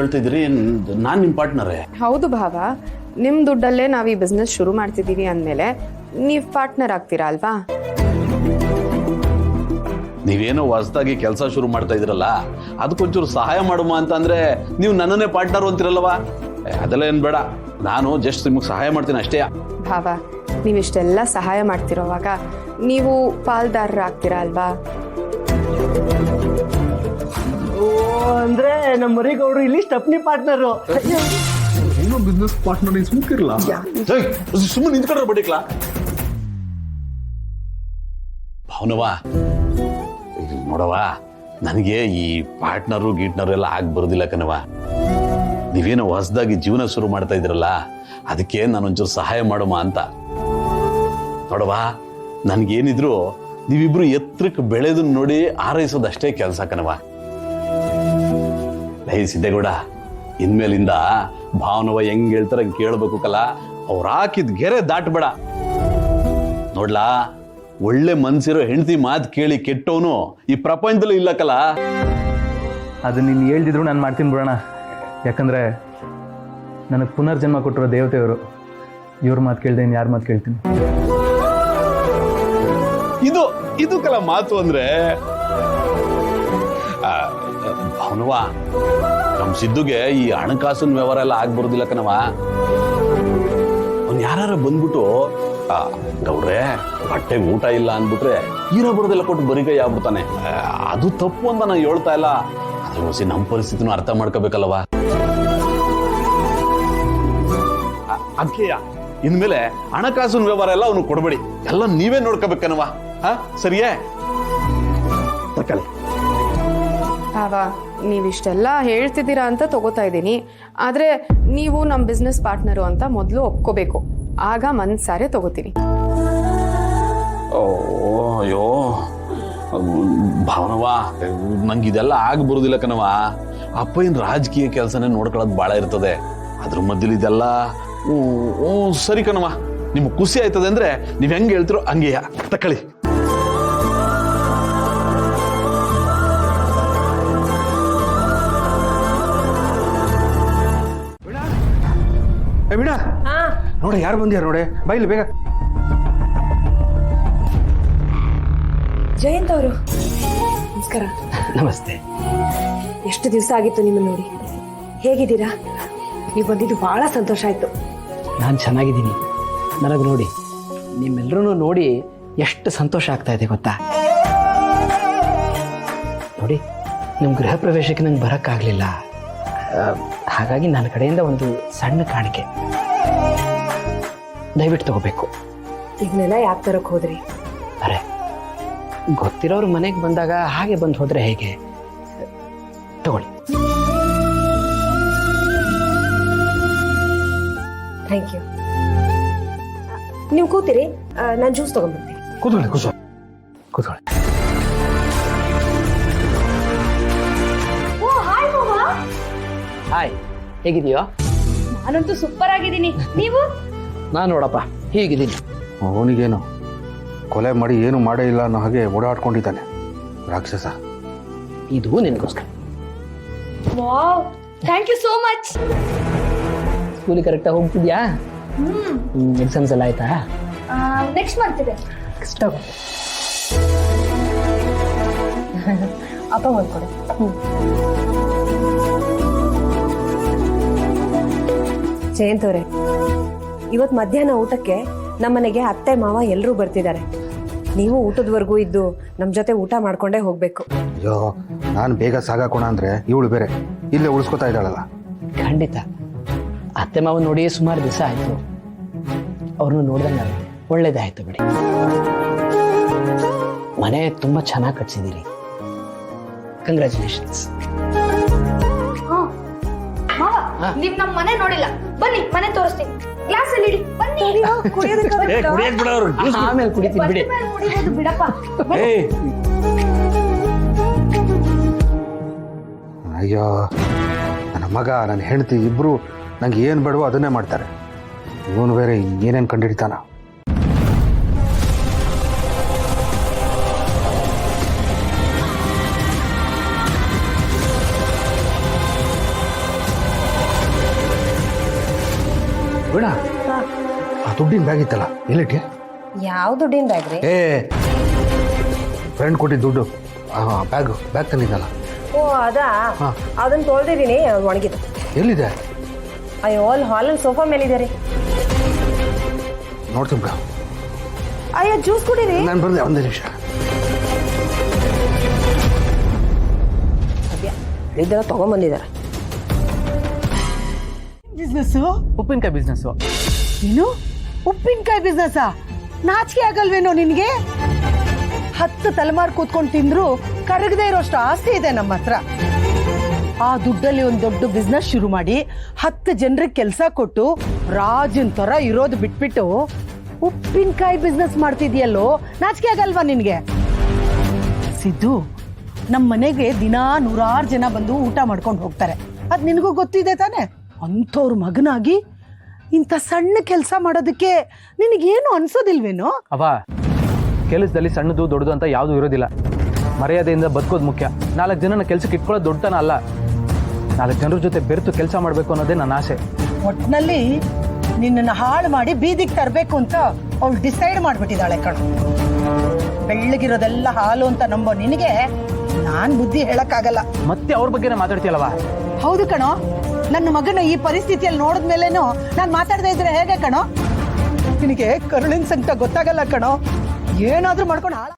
ಹೇಳ್ತಿದ್ದೀರಿ? ನಾನು ನಿಮ್ಮ ಪಾರ್ಟ್ನರೇ. ಹೌದು ಭಾವ, ನಿಮ್ಮ ದುಡ್ಡಲ್ಲೇ ನಾವು ಈ ಬಿಸ್ನೆಸ್ ಶುರು ಮಾಡ್ತಿದ್ದೀವಿ ಅಂದಮೇಲೆ ನೀವು ಪಾರ್ಟ್ನರ್ ಆಗ್ತೀರಾ ಅಲ್ವಾ? ನೀವೇನೋ ಹೊಸದಾಗಿ ಕೆಲಸ ಶುರು ಮಾಡ್ತಾ ಇದ್ರಲ್ಲ, ಅದಕ್ಕೊಂಚೂರು ಸಹಾಯ ಮಾಡುವ ಅಂತಂದ್ರೆ ನೀವು ನನ್ನನ್ನೇ ಪಾರ್ಟ್ನರ್ ಅಂತಿರಲ್ವಾ? ಅದೆಲ್ಲ ಏನು ಬೇಡ, ನಾನು ಜಸ್ಟ್ ನಿಮಗೆ ಸಹಾಯ ಮಾಡ್ತೀನಿ ಅಷ್ಟೇ. ಭಾವ, ನೀವಿಷ್ಟೆಲ್ಲ ಸಹಾಯ ಮಾಡ್ತಿರೋವಾಗ ನೀವು ಪಾಲ್ದಾರರಾಗ್ತೀರಾ ಅಲ್ವಾ? ಅಂದ್ರೆ ನಮ್ಮ ಮರಿಗೌಡ್ರು ಇಲ್ಲಿ ಸ್ಟೆಪ್ನಿ ಪಾರ್ಟ್ನರು. ಏನೋ ಬಿಸ್ನೆಸ್ ಪಾರ್ಟ್ನರ್ ಸುಮ್ಕಿರಲ್ಲ, ಸುಮ್ಮನೆ ನಿಂತ್ಕೊಂಡ್ರೆ ಬಡಿಕ್ಲಾ ಭಾವನವಾ. ನೋಡವ, ನನಗೆ ಈ ಪಾರ್ಟ್ನರು ಗೀಟ್ನರು ಎಲ್ಲ ಆಗಿ ಬರೋದಿಲ್ಲ ಕಣವ. ನೀವೇನೋ ಹೊಸದಾಗಿ ಜೀವನ ಶುರು ಮಾಡ್ತಾ ಇದ್ರಲ್ಲ, ಅದಕ್ಕೆ ನಾನೊಂಚೂರು ಸಹಾಯ ಮಾಡುವ ಅಂತ. ನೋಡವಾ, ನನ್ಗೇನಿದ್ರು ನೀವಿಬ್ರು ಎತ್ತರಕ್ಕೆ ಬೆಳೆದು ನೋಡಿ ಆರೈಸೋದಷ್ಟೇ ಕೆಲಸ ಕಣವ. ಲೈ ಸಿದ್ದೇಗೌಡ, ಇನ್ಮೇಲಿಂದ ಭಾವನವ ಹೆಂಗ್ ಹೇಳ್ತಾರ ಹಂಗೆ ಕೇಳ್ಬೇಕು ಕಲ. ಅವ್ರು ಹಾಕಿದ್ ಗೆರೆ ದಾಟ್ಬೇಡ. ನೋಡ್ಲಾ, ಒಳ್ಳೆ ಮನ್ಸಿರೋ ಹೆಂಡತಿ ಮಾತು ಕೇಳಿ ಕೆಟ್ಟವನು ಈ ಪ್ರಪಂಚದಲ್ಲೂ ಇಲ್ಲ ಕಲ. ಅದು ನೀನು ಹೇಳ್ದಿದ್ರು ನಾನು ಮಾಡ್ತೀನಿ ಬಿಡೋಣ. ಯಾಕಂದರೆ ನನಗೆ ಪುನರ್ಜನ್ಮ ಕೊಟ್ಟಿರೋ ದೇವತೆಯವರು. ಇವ್ರ ಮಾತು ಕೇಳ್ದೆ ಇನ್ನು ಯಾರ ಮಾತು ಕೇಳ್ತೀನಿ? ಇದು ಇದು ಕಲ ಮಾತು ಅಂದ್ರೆ. ಭಾವನವಾ, ನಮ್ ಸಿದ್ದುಗೆ ಈ ಹಣಕಾಸಿನ ವ್ಯವಹಾರ ಎಲ್ಲ ಆಗ್ಬರೋದಿಲ್ಲ ಕಣವ. ಅವ್ನು ಯಾರು ಬಂದ್ಬಿಟ್ಟು ಗೌಡ್ರೆ ಹೊಟ್ಟೆಗೆ ಊಟ ಇಲ್ಲ ಅಂದ್ಬಿಟ್ರೆ ಈರ ಬರೋದೆಲ್ಲ ಕೊಟ್ಟು ಬರಿಗೈ ಆಗ್ಬಿಡ್ತಾನೆ. ಅದು ತಪ್ಪು ಅಂತ ನಾನು ಹೇಳ್ತಾ ಇಲ್ಲ, ಅದ್ರ ಹೊಸಿ ನಮ್ಮ ಪರಿಸ್ಥಿತಿನೂ ಅರ್ಥ ಮಾಡ್ಕೋಬೇಕಲ್ವ. ಅದಕ್ಕೆಯ ಇನ್ಮೇಲೆ ಹಣಕಾಸಿನ ವ್ಯವಹಾರ ಎಲ್ಲ ಅವನು ಕೊಡ್ಬೇಡಿ, ಎಲ್ಲ ನೀವೇ ನೋಡ್ಕೋಬೇಕನವ. ಸರಿಯೇ? ತಕ್ಕಳಿ ಭಾವ, ನೀವಿಷ್ಟೆಲ್ಲ ಹೇಳ್ತಿದ್ದೀರಾ ಅಂತ ತಗೋತಾ ಇದ್ದೀನಿ. ಆದರೆ ನೀವು ನಮ್ಮ ಬಿಸ್ನೆಸ್ ಪಾರ್ಟ್ನರು ಅಂತ ಮೊದಲು ಒಪ್ಕೋಬೇಕು, ಆಗ ಮನ್ಸಾರೆ ತಗೋತೀನಿ. ಅಯ್ಯೋ ಭಾವನವಾ, ನಂಗೆ ಇದೆಲ್ಲ ಆಗಿ ಬರುದಿಲ್ಲ ಕಣವ. ಅಪ್ಪನ ರಾಜಕೀಯ ಕೆಲಸನೇ ನೋಡ್ಕೊಳ್ಳೋದು ಭಾಳ ಇರ್ತದೆ. ಅದ್ರ ಮಧ್ಯದಲ್ಲಿ ಇದೆಲ್ಲ ಸರಿ ಕಣವ. ನಿಮ್ಗೆ ಖುಷಿ ಆಯ್ತದೆ ಅಂದ್ರೆ ನೀವ್ ಹೆಂಗೆ ಹೇಳ್ತಿರೋ ಹಂಗೆಯ. ತಕ್ಕಳಿ. ಬಿಡ ನೋಡಿ, ಯಾರು ಬಂದ್ಯಾರ ನೋಡಿ, ಬೈಲಿ ಬೇಗ. ಜಯಂತ್ ಅವರು, ನಮಸ್ಕಾರ. ನಮಸ್ತೆ. ಎಷ್ಟು ದಿವಸ ಆಗಿತ್ತು ನಿಮ್ಮನ್ನು ನೋಡಿ. ಹೇಗಿದ್ದೀರಾ? ನೀವು ಬಂದಿದ್ದು ಬಹಳ ಸಂತೋಷ ಆಯ್ತು. ನಾನು ಚೆನ್ನಾಗಿದ್ದೀನಿ. ನನಗೆ ನೋಡಿ, ನಿಮ್ಮೆಲ್ಲರೂ ನೋಡಿ ಎಷ್ಟು ಸಂತೋಷ ಆಗ್ತಾ ಇದೆ ಗೊತ್ತಾ? ನೋಡಿ, ನಿಮ್ಮ ಗೃಹ ಪ್ರವೇಶಕ್ಕೆ ನಂಗೆ ಬರೋಕ್ಕಾಗಲಿಲ್ಲ. ಹಾಗಾಗಿ ನನ್ನ ಕಡೆಯಿಂದ ಒಂದು ಸಣ್ಣ ಕಾಣಿಕೆ ದಯವಿಟ್ಟು ತಗೋಬೇಕು. ಇದನ್ನೆಲ್ಲ ಯಾಕೆ ತರಕ್ಕೆ ಹೋದ್ರಿ? ಅರೆ, ಗೊತ್ತಿರೋರು ಮನೆಗೆ ಬಂದಾಗ ಹಾಗೆ ಬಂದು ಹೋದ್ರೆ ಹೇಗೆ? ತಗೊಳ್ಳಿ. Thank you. ನೀವು ಕೂತಿರಿ, ನಾನು ಜ್ಯೂಸ್ ತಗೊಂಡ್ಬರ್ತೀನಿ. ಕೂತ್ಕೊಳ್ಳಿ ಕೂತ್ಕೊಳ್ಳಿ ಕೂತ್ಕೊಳ್ಳಿ. ಹಾಯ್, ಹೇಗಿದೆಯೋ? ನಾನಂತೂ ಸೂಪರ್ ಆಗಿದ್ದೀನಿ. ನೀವು? ನಾನು ನೋಡಪ್ಪ ಹೀಗಿದ್ದೀನಿ. ಅವನಿಗೇನು ಕೊಲೆ ಮಾಡಿ ಏನು ಮಾಡೇ ಇಲ್ಲ ಅನ್ನೋ ಹಾಗೆ ಓಡಾಡ್ಕೊಂಡಿದ್ದಾನೆ ರಾಕ್ಷಸ. ಇದು ನಿನಗೋಸ್ಕರ. Wow, thank you so much. ಸ್ಕೂಲಿಗೆ ಕರೆಕ್ಟಾಗಿ ಹೋಗ್ತಿದ್ಯಾ? ಎಕ್ಸಾಮ್ಸ್ ಎಲ್ಲ ಆಯ್ತಾ? ನೆಕ್ಸ್ಟ್ ಮಂತ್ ಇದೆ. ನೆಕ್ಸ್ಟ್ ಅಪ್ಪ ಮಾಡ್ಕೊಡಿ. ಜಯಂತ್ ಅವರೇ, ಇವತ್ತು ಮಧ್ಯಾಹ್ನ ಊಟಕ್ಕೆ ನಮ್ಮನೆಗೆ ಅತ್ತೆ ಮಾವ ಎಲ್ಲರೂ ಬರ್ತಿದ್ದಾರೆ. ನೀವು ಊಟದವರೆಗೂ ಇದ್ದು ನಮ್ಮ ಜೊತೆ ಊಟ ಮಾಡ್ಕೊಂಡೇ ಹೋಗ್ಬೇಕು. ಅಯ್ಯೋ, ನಾನು ಬೇಗ ಸಾಗಾಕೋಣ ಅಂದ್ರೆ ಇವಳು ಬೇರೆ ಇಲ್ಲೇ ಉಳಿಸ್ಕೊತಾ ಇದ್ದಾಳಲ್ಲ. ಖಂಡಿತ. ಅತ್ತೆ ಮಾವ ನೋಡಿ ಸುಮಾರು ದಿವಸ ಆಯ್ತು. ಅವ್ರನ್ನ ನೋಡ್ದಂಗಾಗುತ್ತೆ. ಒಳ್ಳೇದಾಯ್ತು ಬಿಡಿ. ಮನೆ ತುಂಬಾ ಚೆನ್ನಾಗಿ ಕಟ್ಸಿದ್ದೀರಿ. ಕಂಗ್ರ್ಯಾಚುಲೇಷನ್ಸ್. ನೀವ್ ನಮ್ಮ ಮನೆ ನೋಡಿಲ್ಲ, ಬನ್ನಿ ಮನೆ ತೋರಿಸ್ತೀನಿ. ಗ್ಲಾಸ್ ಅಲ್ಲಿ ಇಡಿ, ಬನ್ನಿ. ಆಮೇಲೆ ಕುಡಿತೀನಿ ಬಿಡಿ. ಬಿಡಪ್ಪ. ಅಯ್ಯೋ, ನನ್ನ ಮಗ ನನ್ನ ಹೆಂಡತಿ ಇಬ್ರು ನಂಗೆ ಏನು ಬೇಡವೋ ಅದನ್ನೇ ಮಾಡ್ತಾರೆ. ಇವನು ಬೇರೆ ಏನೇನು ಕಂಡಿಡ್ತಾನ. ಬೇಡ ಆ ದುಡ್ಡಿನ ಬ್ಯಾಗ್ ಇತ್ತಲ್ಲ ಎಲ್ಲಿಟ್ಗೆ? ಯಾವ ದುಡ್ಡಿನ ಬ್ಯಾಗ್ರಿ? ಏ ಫ್ರೆಂಡ್ ಕೊಟ್ಟಿದ್ದು ದುಡ್ಡು ಬ್ಯಾಗ್ ತಂದಿದ್ದಲ್ಲ. ಓ ಅದಾ, ಅದನ್ನ ತೊಳ್ದಿದ್ದೀನಿ, ಒಣಗಿದೆ. ಎಲ್ಲಿದೆ? ಅಯ್ಯೋ ಅಲ್ಲಿ ಹಾಲಲ್ಲಿ ಸೋಫಾ ಮೇಲಿದೆ ರೀ. ನೋಡ್ತೀನಿ ಬಿಡ. ಅಯ್ಯೋ ಜ್ಯೂಸ್ ಕುಡೀರಿ. ನಾನು ಬಂದೆ, ಒಂದೇ ನಿಮಿಷ. ಇದೆಲ್ಲ ತಗೊಂಡ್ಬಂದಿದ್ದಾರೆ. ಬಿಸ್ನೆಸ್? ಉಪ್ಪಿನಕಾಯಿ ಬಿಸ್ನೆಸ್ಸು. ಏನು ಉಪ್ಪಿನಕಾಯಿ ಬಿಸ್ನೆಸ್? ನಾಚಿಕೆ ಆಗಲ್ವೇನೋ ನಿನ್ಗೆ? 10 ತಲೆಮಾರು ಕೂತ್ಕೊಂಡು ತಿಂದ್ರು ಕರಗದೆ ಇರೋಷ್ಟು ಆಸ್ತಿ ಇದೆ ನಮ್ಮ ಹತ್ರ. ಆ ದುಡ್ಡಲ್ಲಿ ಒಂದು ದೊಡ್ಡ ಬಿಸ್ನೆಸ್ ಶುರು ಮಾಡಿ 10 ಜನರಿಗೆ ಕೆಲಸ ಕೊಟ್ಟು ರಾಜನ್ ತರ ಇರೋದು ಬಿಟ್ಬಿಟ್ಟು ಉಪ್ಪಿನಕಾಯಿ ಬಿಸ್ನೆಸ್ ಮಾಡ್ತಿದ್ಯಲ್ಲೋ, ನಾಚಿಕೆ ಆಗಲ್ವಾ ನಿನ್ಗೆ? ಸಿದ್ದು, ನಮ್ಮ ಮನೆಗೆ ದಿನಾ 100 ಜನ ಬಂದು ಊಟ ಮಾಡ್ಕೊಂಡು ಹೋಗ್ತಾರೆ, ಅದ್ ನಿನಗೂ ಗೊತ್ತಿದೆ ತಾನೆ? ಅಂಥವ್ರ ಮಗನಾಗಿ ಇಂಥ ಸಣ್ಣ ಕೆಲಸ ಮಾಡೋದಕ್ಕೆ ನಿನಗೇನು ಅನ್ಸೋದಿಲ್ವೇನೋ? ಅವ ಕೆಲಸದಲ್ಲಿ ಸಣ್ಣದು ದೊಡ್ಡದು ಅಂತ ಯಾವುದು ಇರೋದಿಲ್ಲ. ಮರ್ಯಾದೆಯಿಂದ ಬದುಕೋದು ಮುಖ್ಯ. 4 ಜನನ ಕೆಲ್ಸಕ್ಕೆ ಇಟ್ಕೊಳ್ಳೋದು ದೊಡ್ಡತನ ಅಲ್ಲ. 4 ಜನರ ಜೊತೆ ಬೆರೆತು ಕೆಲಸ ಮಾಡಬೇಕು ಅನ್ನೋದೇ ನನ್ನ ಆಸೆ. ಒಟ್ನಲ್ಲಿ ನಿನ್ನನ್ನು ಹಾಳು ಮಾಡಿ ಬೀದಿಗೆ ತರಬೇಕು ಅಂತ ಅವಳು ಡಿಸೈಡ್ ಮಾಡ್ಬಿಟ್ಟಿದ್ದಾಳೆ ಕಣೋ. ಬೆಳ್ಳಗಿರೋದೆಲ್ಲ ಹಾಲು ಅಂತ ನಂಬೋ ನಿನಗೆ ನಾನ್ ಬುದ್ಧಿ ಹೇಳಕ್ಕಾಗಲ್ಲ. ಮತ್ತೆ ಅವ್ರ ಬಗ್ಗೆನೇ ಮಾತಾಡ್ತೀಯಲ್ಲವಾ? ಹೌದು ಕಣೋ, ನನ್ನ ಮಗನ ಈ ಪರಿಸ್ಥಿತಿಯಲ್ಲಿ ನೋಡಿದ್ಮೇಲೇನು ನಾನು ಮಾತಾಡದೇ ಇದ್ರೆ ಹೇಗೆ ಕಣೋ? ನಿನಗೆ ಕರುಳಿನ ಸಂಕಟ ಗೊತ್ತಾಗಲ್ಲ ಕಣೋ. ಏನಾದ್ರೂ ಮಾಡ್ಕೊಂಡು ಹಾಳ